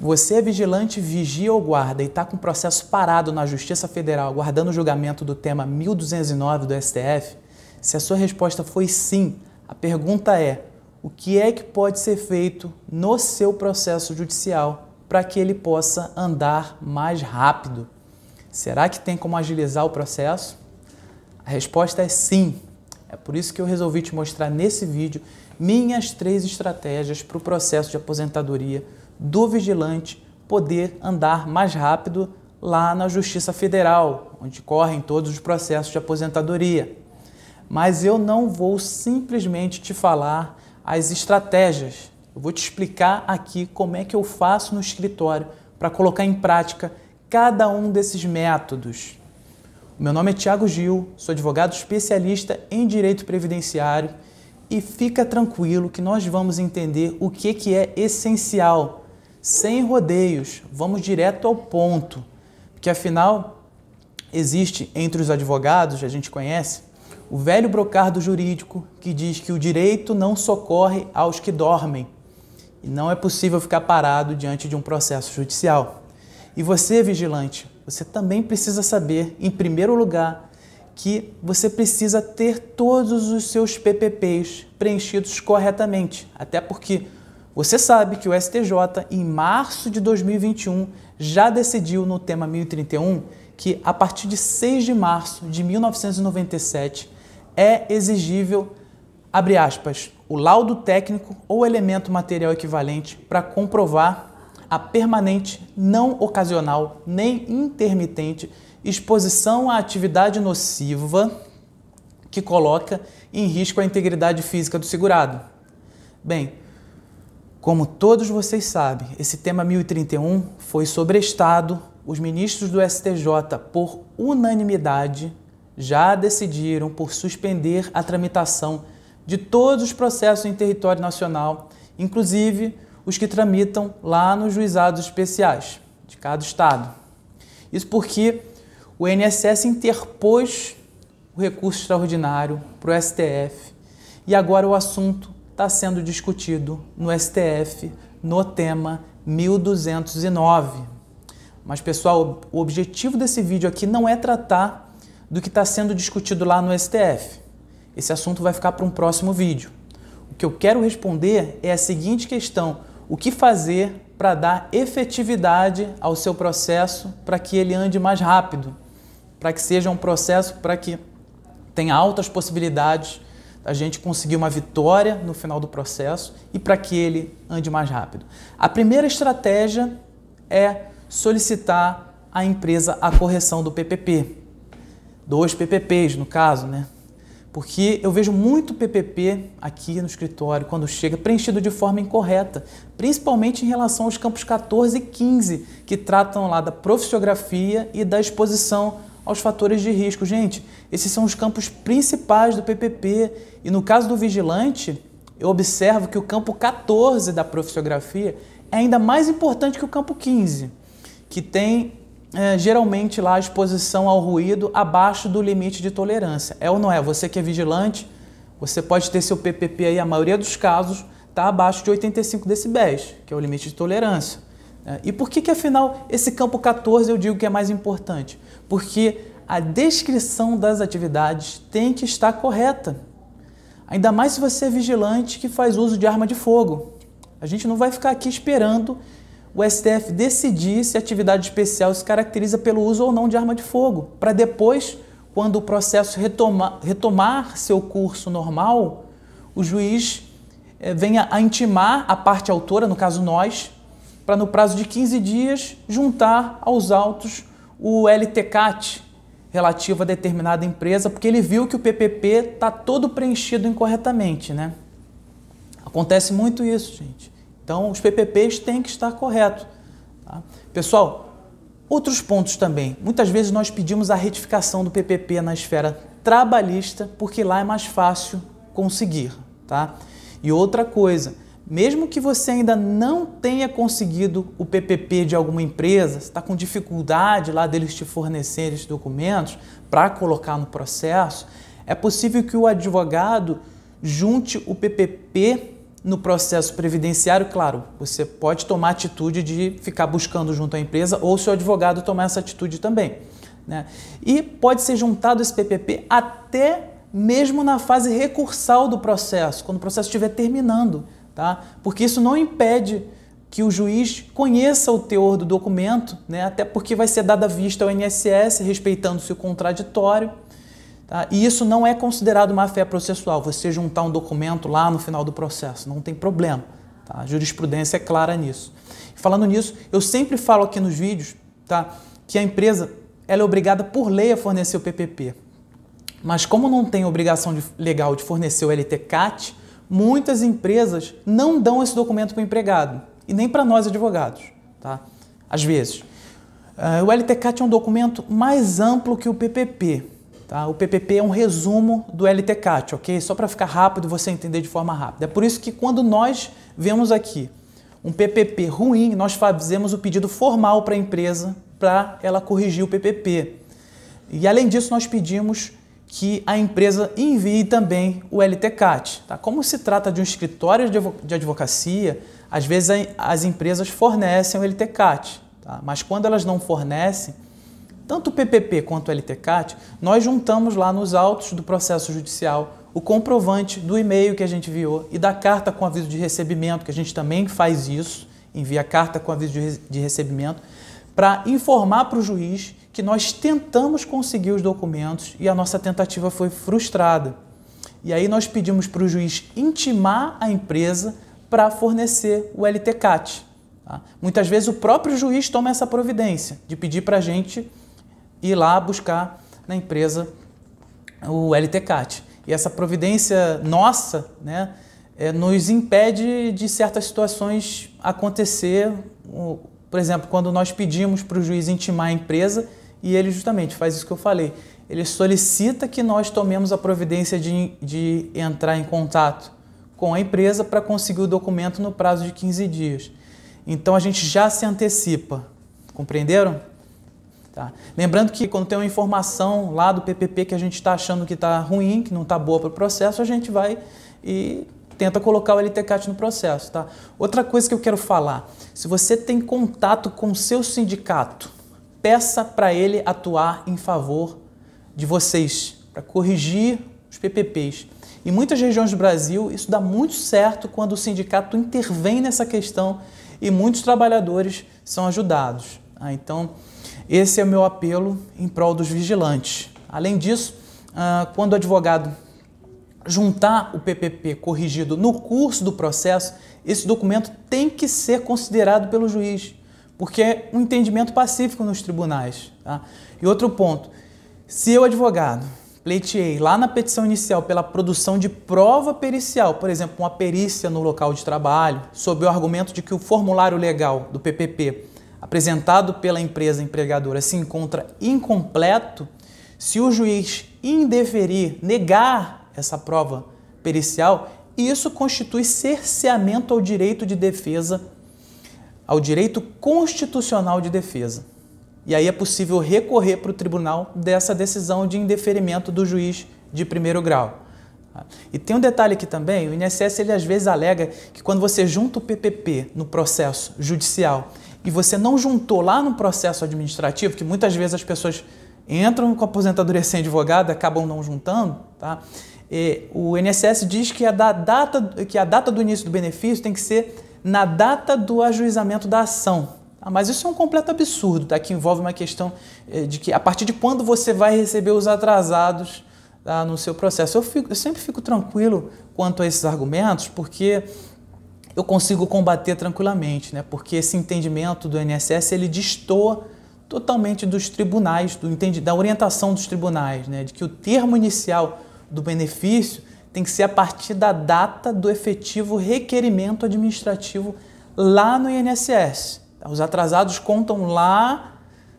você é vigilante, vigia ou guarda e está com o processo parado na Justiça Federal, aguardando o julgamento do tema 1209 do STF, se a sua resposta foi sim, a pergunta é: o que é que pode ser feito no seu processo judicial para que ele possa andar mais rápido? Será que tem como agilizar o processo? A resposta é sim. É por isso que eu resolvi te mostrar nesse vídeo minhas 3 estratégias para o processo de aposentadoria do vigilante poder andar mais rápido lá na Justiça Federal, onde correm todos os processos de aposentadoria. Mas eu não vou simplesmente te falar as estratégias. Eu vou te explicar aqui como é que eu faço no escritório para colocar em prática cada um desses métodos. O meu nome é Thiago Gil, sou advogado especialista em direito previdenciário e fica tranquilo que nós vamos entender o que é essencial, sem rodeios, vamos direto ao ponto, porque afinal existe entre os advogados, a gente conhece, o velho brocardo jurídico que diz que o direito não socorre aos que dormem e não é possível ficar parado diante de um processo judicial. E você, vigilante, você também precisa saber, em primeiro lugar, que você precisa ter todos os seus PPPs preenchidos corretamente. Até porque você sabe que o STJ, em março de 2021, já decidiu no tema 1031 que, a partir de 6 de março de 1997, é exigível, abre aspas, o laudo técnico ou elemento material equivalente para comprovar a permanente, não ocasional, nem intermitente exposição à atividade nociva que coloca em risco a integridade física do segurado. Bem, como todos vocês sabem, esse tema 1031 foi sobrestado. Os ministros do STJ, por unanimidade, já decidiram por suspender a tramitação de todos os processos em território nacional, inclusive os que tramitam lá nos juizados especiais de cada estado. Isso porque o INSS interpôs o recurso extraordinário para o STF e agora o assunto está sendo discutido no STF no tema 1209. Mas, pessoal, o objetivo desse vídeo aqui não é tratar do que está sendo discutido lá no STF. Esse assunto vai ficar para um próximo vídeo. O que eu quero responder é a seguinte questão: o que fazer para dar efetividade ao seu processo para que ele ande mais rápido, para que seja um processo para que tenha altas possibilidades da gente conseguir uma vitória no final do processo e para que ele ande mais rápido. A primeira estratégia é solicitar à empresa a correção do PPP. 2 PPPs, no caso, né? Porque eu vejo muito PPP aqui no escritório, quando chega, preenchido de forma incorreta, principalmente em relação aos campos 14 e 15, que tratam lá da profissiografia e da exposição aos fatores de risco. Gente, esses são os campos principais do PPP e no caso do vigilante, eu observo que o campo 14 da profissiografia é ainda mais importante que o campo 15, que tem geralmente lá a exposição ao ruído abaixo do limite de tolerância. É ou não é? Você que é vigilante, você pode ter seu PPP aí, a maioria dos casos, está abaixo de 85 decibéis, que é o limite de tolerância. E por que afinal esse campo 14 eu digo que é mais importante? Porque a descrição das atividades tem que estar correta. Ainda mais se você é vigilante que faz uso de arma de fogo. A gente não vai ficar aqui esperando o STF decidir se a atividade especial se caracteriza pelo uso ou não de arma de fogo, para depois, quando o processo retomar seu curso normal, o juiz venha a intimar a parte autora, no caso nós, para no prazo de 15 dias juntar aos autos o LTCAT relativo a determinada empresa, porque ele viu que o PPP está todo preenchido incorretamente, né? Acontece muito isso, gente. Então, os PPPs têm que estar corretos. Tá? Pessoal, outros pontos também. Muitas vezes nós pedimos a retificação do PPP na esfera trabalhista, porque lá é mais fácil conseguir. Tá? E outra coisa, mesmo que você ainda não tenha conseguido o PPP de alguma empresa, está com dificuldade lá deles te fornecerem esses documentos para colocar no processo, é possível que o advogado junte o PPP no processo previdenciário, claro, você pode tomar a atitude de ficar buscando junto à empresa ou seu advogado tomar essa atitude também, né? E pode ser juntado esse PPP até mesmo na fase recursal do processo, quando o processo estiver terminando, tá? Porque isso não impede que o juiz conheça o teor do documento, né? Até porque vai ser dada vista ao INSS, respeitando-se o contraditório. Tá? E isso não é considerado má-fé processual, você juntar um documento lá no final do processo, não tem problema. Tá? A jurisprudência é clara nisso. Falando nisso, eu sempre falo aqui nos vídeos, tá, que a empresa ela é obrigada por lei a fornecer o PPP. Mas como não tem obrigação legal de fornecer o LTCAT, muitas empresas não dão esse documento para o empregado, e nem para nós advogados. Tá? Às vezes. O LTCAT é um documento mais amplo que o PPP. Tá? O PPP é um resumo do LTCAT, ok? Só para ficar rápido e você entender de forma rápida. É por isso que quando nós vemos aqui um PPP ruim, nós fazemos o pedido formal para a empresa para ela corrigir o PPP. E além disso, nós pedimos que a empresa envie também o LTCAT. Tá? Como se trata de um escritório de advocacia, às vezes as empresas fornecem o LTCAT, tá? Mas quando elas não fornecem, tanto o PPP quanto o LTCAT, nós juntamos lá nos autos do processo judicial o comprovante do e-mail que a gente enviou e da carta com aviso de recebimento, que a gente também faz isso, envia a carta com aviso de recebimento, para informar para o juiz que nós tentamos conseguir os documentos e a nossa tentativa foi frustrada. E aí nós pedimos para o juiz intimar a empresa para fornecer o LTCAT. Tá? Muitas vezes o próprio juiz toma essa providência de pedir para a gente ir lá buscar na empresa o LTCAT. E essa providência nossa, né, nos impede de certas situações acontecer. Por exemplo, quando nós pedimos para o juiz intimar a empresa e ele justamente faz isso que eu falei. Ele solicita que nós tomemos a providência de entrar em contato com a empresa para conseguir o documento no prazo de 15 dias. Então a gente já se antecipa. Compreenderam? Tá. Lembrando que quando tem uma informação lá do PPP que a gente está achando que está ruim, que não está boa para o processo, a gente vai e tenta colocar o LTCAT no processo. Tá? Outra coisa que eu quero falar, se você tem contato com o seu sindicato, peça para ele atuar em favor de vocês, para corrigir os PPPs. Em muitas regiões do Brasil, isso dá muito certo quando o sindicato intervém nessa questão e muitos trabalhadores são ajudados. Tá? Então, esse é o meu apelo em prol dos vigilantes. Além disso, quando o advogado juntar o PPP corrigido no curso do processo, esse documento tem que ser considerado pelo juiz, porque é um entendimento pacífico nos tribunais. Tá? E outro ponto, se eu, advogado, pleiteei lá na petição inicial pela produção de prova pericial, por exemplo, uma perícia no local de trabalho, sob o argumento de que o formulário legal do PPP apresentado pela empresa empregadora se encontra incompleto, se o juiz indeferir, negar essa prova pericial, isso constitui cerceamento ao direito de defesa, ao direito constitucional de defesa. E aí é possível recorrer para o tribunal dessa decisão de indeferimento do juiz de primeiro grau. E tem um detalhe aqui também, o INSS ele às vezes alega que quando você junta o PPP no processo judicial e você não juntou lá no processo administrativo, que muitas vezes as pessoas entram com a aposentadoria sem advogado e acabam não juntando, tá? O INSS diz que a data do início do benefício tem que ser na data do ajuizamento da ação. Tá? Mas isso é um completo absurdo, tá? Que envolve uma questão de que a partir de quando você vai receber os atrasados, tá, no seu processo. Eu sempre fico tranquilo quanto a esses argumentos, porque eu consigo combater tranquilamente, né? Porque esse entendimento do INSS ele destoa totalmente dos tribunais, da orientação dos tribunais, né? De que o termo inicial do benefício tem que ser a partir da data do efetivo requerimento administrativo lá no INSS. Os atrasados contam lá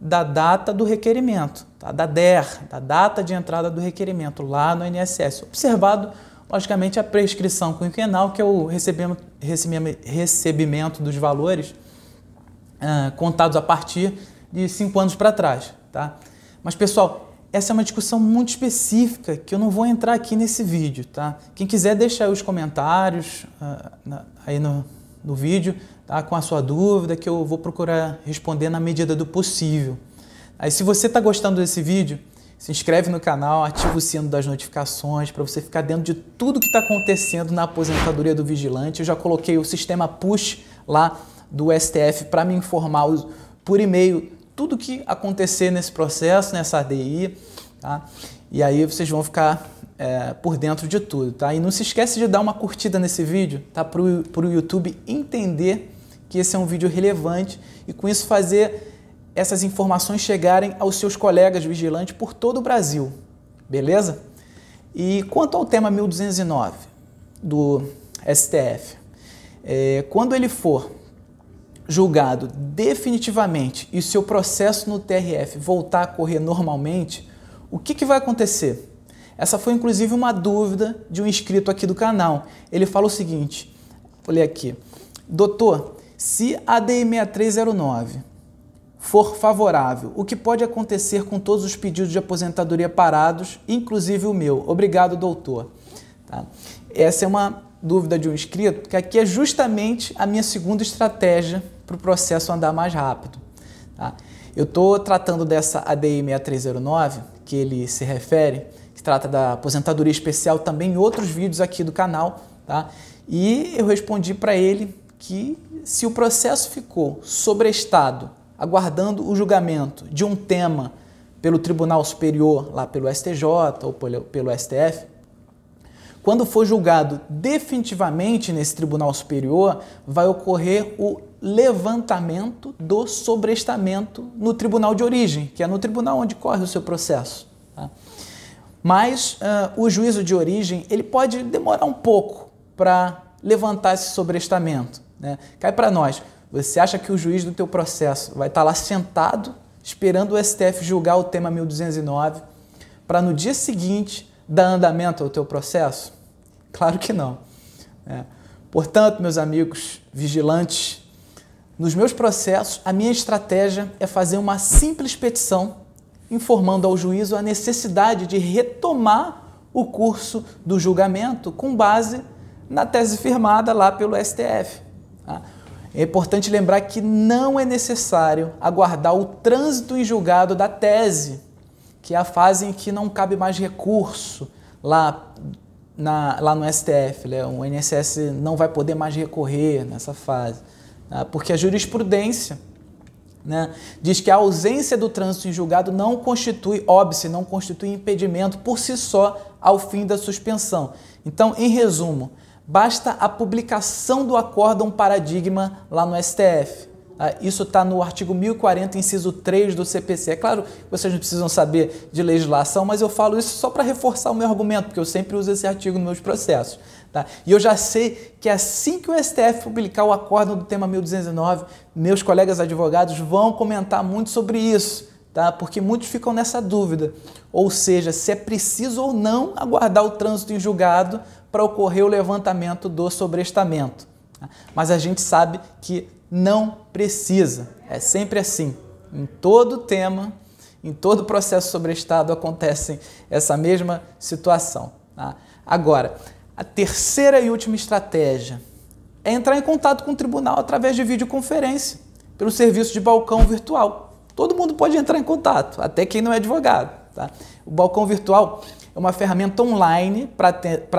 da data do requerimento, tá? Da DER, da data de entrada do requerimento lá no INSS. Observado, logicamente, a prescrição quinquenal, que é o recebimento dos valores contados a partir de 5 anos para trás. Tá? Mas, pessoal, essa é uma discussão muito específica que eu não vou entrar aqui nesse vídeo, tá? Quem quiser deixa aí os comentários aí no vídeo, tá? Com a sua dúvida, que eu vou procurar responder na medida do possível. Aí, se você está gostando desse vídeo, se inscreve no canal, ativa o sino das notificações para você ficar dentro de tudo que está acontecendo na aposentadoria do vigilante. Eu já coloquei o sistema push lá do STF para me informar por e-mail tudo que acontecer nesse processo, nessa ADI, tá? E aí vocês vão ficar por dentro de tudo, tá? E não se esquece de dar uma curtida nesse vídeo, tá? Para o YouTube entender que esse é um vídeo relevante e com isso fazer essas informações chegarem aos seus colegas vigilantes por todo o Brasil, beleza? E quanto ao tema 1209 do STF, quando ele for julgado definitivamente e o seu processo no TRF voltar a correr normalmente, o que vai acontecer? Essa foi inclusive uma dúvida de um inscrito aqui do canal. Ele fala o seguinte, vou ler aqui: doutor, se a ADI 6309 for favorável, o que pode acontecer com todos os pedidos de aposentadoria parados, inclusive o meu? Obrigado, doutor. Tá? Essa é uma dúvida de um inscrito, que aqui é justamente a minha segunda estratégia para o processo andar mais rápido. Tá? Eu estou tratando dessa ADI 6309, que ele se refere, que trata da aposentadoria especial também em outros vídeos aqui do canal, tá? E eu respondi para ele que se o processo ficou sobrestado, aguardando o julgamento de um tema pelo Tribunal Superior, lá pelo STJ ou pelo STF, quando for julgado definitivamente nesse Tribunal Superior, vai ocorrer o levantamento do sobrestamento no tribunal de origem, que é no tribunal onde corre o seu processo. Tá? Mas o juízo de origem ele pode demorar um pouco para levantar esse sobrestamento, né? Cai para nós. Você acha que o juiz do teu processo vai estar lá sentado, esperando o STF julgar o tema 1209, para no dia seguinte dar andamento ao teu processo? Claro que não. Portanto, meus amigos vigilantes, nos meus processos, a minha estratégia é fazer uma simples petição informando ao juízo a necessidade de retomar o curso do julgamento com base na tese firmada lá pelo STF. Tá? É importante lembrar que não é necessário aguardar o trânsito em julgado da tese, que é a fase em que não cabe mais recurso lá no STF. Né? O INSS não vai poder mais recorrer nessa fase, tá? Porque a jurisprudência, né, diz que a ausência do trânsito em julgado não constitui óbice, não constitui impedimento por si só ao fim da suspensão. Então, em resumo, basta a publicação do acórdão paradigma lá no STF. Isso está no artigo 1040, inciso 3 do CPC. É claro que vocês não precisam saber de legislação, mas eu falo isso só para reforçar o meu argumento, porque eu sempre uso esse artigo nos meus processos. Tá? E eu já sei que assim que o STF publicar o acórdão do tema 1209, meus colegas advogados vão comentar muito sobre isso, tá? Porque muitos ficam nessa dúvida. Ou seja, se é preciso ou não aguardar o trânsito em julgado para ocorrer o levantamento do sobrestamento. Tá? Mas a gente sabe que não precisa. É sempre assim. Em todo tema, em todo processo sobrestado acontece essa mesma situação. Tá? Agora, a terceira e última estratégia é entrar em contato com o tribunal através de videoconferência, pelo serviço de balcão virtual. Todo mundo pode entrar em contato, até quem não é advogado. Tá? O balcão virtual é uma ferramenta online para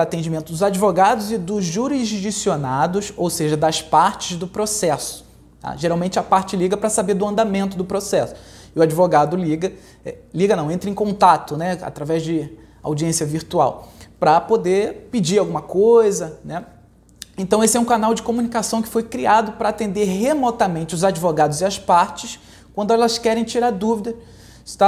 atendimento dos advogados e dos jurisdicionados, ou seja, das partes do processo. Tá? Geralmente a parte liga para saber do andamento do processo. E o advogado entra em contato, né, através de audiência virtual, para poder pedir alguma coisa, né? Então esse é um canal de comunicação que foi criado para atender remotamente os advogados e as partes quando elas querem tirar dúvida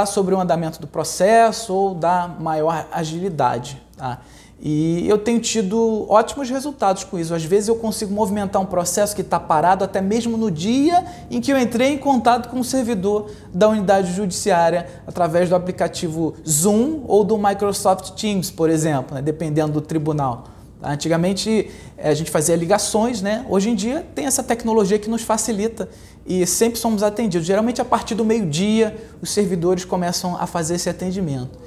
sobre o andamento do processo ou dar maior agilidade. Tá? E eu tenho tido ótimos resultados com isso. Às vezes eu consigo movimentar um processo que está parado até mesmo no dia em que eu entrei em contato com o servidor da unidade judiciária através do aplicativo Zoom ou do Microsoft Teams, por exemplo, né? Dependendo do tribunal. Antigamente a gente fazia ligações, né? Hoje em dia tem essa tecnologia que nos facilita e sempre somos atendidos. Geralmente a partir do meio-dia os servidores começam a fazer esse atendimento.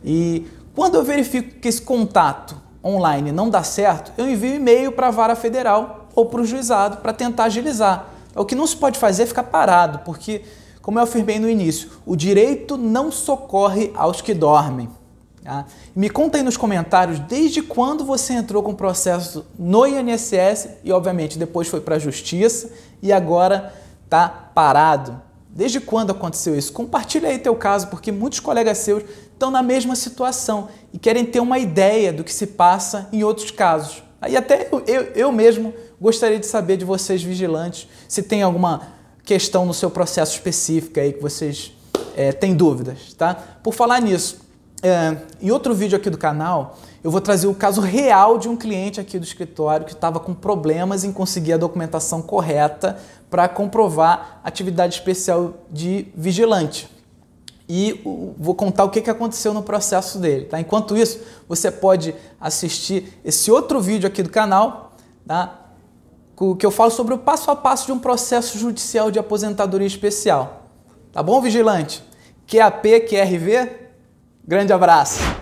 E quando eu verifico que esse contato online não dá certo, eu envio e-mail para a Vara Federal ou para o juizado para tentar agilizar. O que não se pode fazer é ficar parado, porque, como eu afirmei no início, o direito não socorre aos que dormem. Tá? Me conta aí nos comentários desde quando você entrou com o processo no INSS e, obviamente, depois foi para a Justiça e agora está parado. Desde quando aconteceu isso? Compartilha aí teu caso, porque muitos colegas seus estão na mesma situação e querem ter uma ideia do que se passa em outros casos. Aí até eu mesmo gostaria de saber de vocês, vigilantes, se tem alguma questão no seu processo específico aí que vocês têm dúvidas, tá? Por falar nisso, em outro vídeo aqui do canal, eu vou trazer o caso real de um cliente aqui do escritório que estava com problemas em conseguir a documentação correta para comprovar a atividade especial de vigilante. E vou contar o que aconteceu no processo dele. Tá? Enquanto isso, você pode assistir esse outro vídeo aqui do canal, tá? Que eu falo sobre o passo a passo de um processo judicial de aposentadoria especial. Tá bom, vigilante? QAP, QRV? Grande abraço!